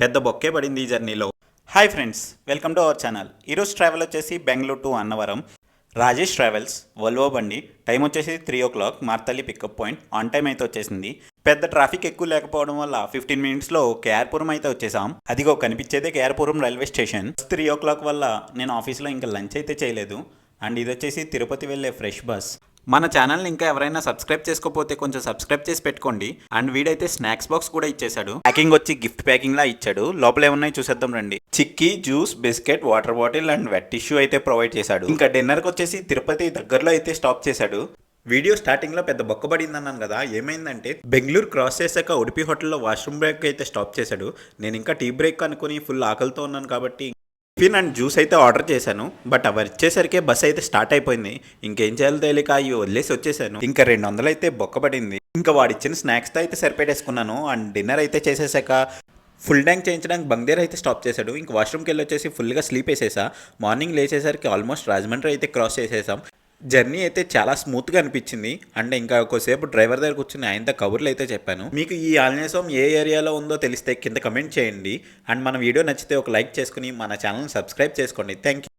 పెద్ద బొక్కే పడింది ఈ జర్నీలో. Hi friends, welcome to our channel. ఈరోజు ట్రావెల్ వచ్చేసి Bengaluru to Annavaram. Rajesh travels Volvo బండి. టైం వచ్చేసి 3 o'clock. Marathahalli pickup point. On time అయితే వచ్చేసింది. పెద్ద ట్రాఫిక్ ఎక్కువ లేకపోవడం వల్ల 15 మినిట్స్లో కేఆర్పురం అయితే వచ్చేసాం. అదిగో కనిపించేదే కేఆర్పురం రైల్వే స్టేషన్. 3 o'clock వల్ల నేను ఆఫీస్లో ఇంకా లంచ్ అయితే చేయలేదు. అండ్ ఇది వచ్చేసి తిరుపతి వెళ్ళే ఫ్రెష్ బస్. మన ఛానల్ని ఇంకా ఎవరైనా సబ్స్క్రైబ్ చేసుకోకపోతే కొంచెం సబ్స్క్రైబ్ చేసి పెట్టుకోండి. అండ్ వీడైతే స్నాక్స్ బాక్స్ కూడా ఇచ్చేశాడు. ప్యాకింగ్ వచ్చి గిఫ్ట్ ప్యాకింగ్ లా ఇచ్చాడు. లోపల ఏమున్నాయి చూసేద్దాం రండి. Chikki, juice, biscuit, water bottle and wet tissue అయితే ప్రొవైడ్ చేశాడు. ఇంకా డిన్నర్కి వచ్చేసి తిరుపతి దగ్గరలో అయితే స్టాప్ చేశాడు. వీడియో స్టార్టింగ్లో పెద్ద బొక్కబడింది అన్నాను కదా, ఏమైందంటే బెంగళూరు క్రాస్ చేశాక ఉడిపి హోటల్లో వాష్రూమ్ బ్రేక్ అయితే స్టాప్ చేశాడు. నేను ఇంకా టీ బ్రేక్ అనుకుని ఫుల్ ఆకలితో ఉన్నాను కాబట్టి టిఫిన్ అండ్ జ్యూస్ అయితే ఆర్డర్ చేశాను. బట్ అవి వచ్చేసరికి బస్ అయితే స్టార్ట్ అయిపోయింది. ఇంకేం చేయాలో తెలియక అవి వదిలేసి వచ్చేసాను. ఇంకా 200 అయితే బొక్కబడింది. ఇంకా వాడిచ్చిన స్నాక్స్తో అయితే సరిపెట్టేసుకున్నాను. అండ్ డిన్నర్ అయితే చేసేసాక ఫుల్ ట్యాంక్ చేయించడానికి బంగ్దేర్ అయితే స్టాప్ చేశాడు. ఇంకా వాష్రూమ్కి వెళ్ళి వచ్చేసి ఫుల్గా స్లీప్ వేసేసా. మార్నింగ్ లేచేసరికి ఆల్మోస్ట్ రాజమండ్రి అయితే క్రాస్ చేసేసాం. జర్నీ అయితే చాలా స్మూత్గా అనిపించింది. అండ్ ఇంకా ఒకసేపు డ్రైవర్ దగ్గర కూర్చుని ఆయనతో కబుర్లు అయితే చెప్పాను. మీకు ఈ ఆంజనేయస్వామి ఏ ఏరియాలో ఉందో తెలిస్తే కింద కమెంట్ చేయండి. అండ్ మన వీడియో నచ్చితే ఒక లైక్ చేసుకుని మన ఛానల్ని సబ్స్క్రైబ్ చేసుకోండి. Thank you.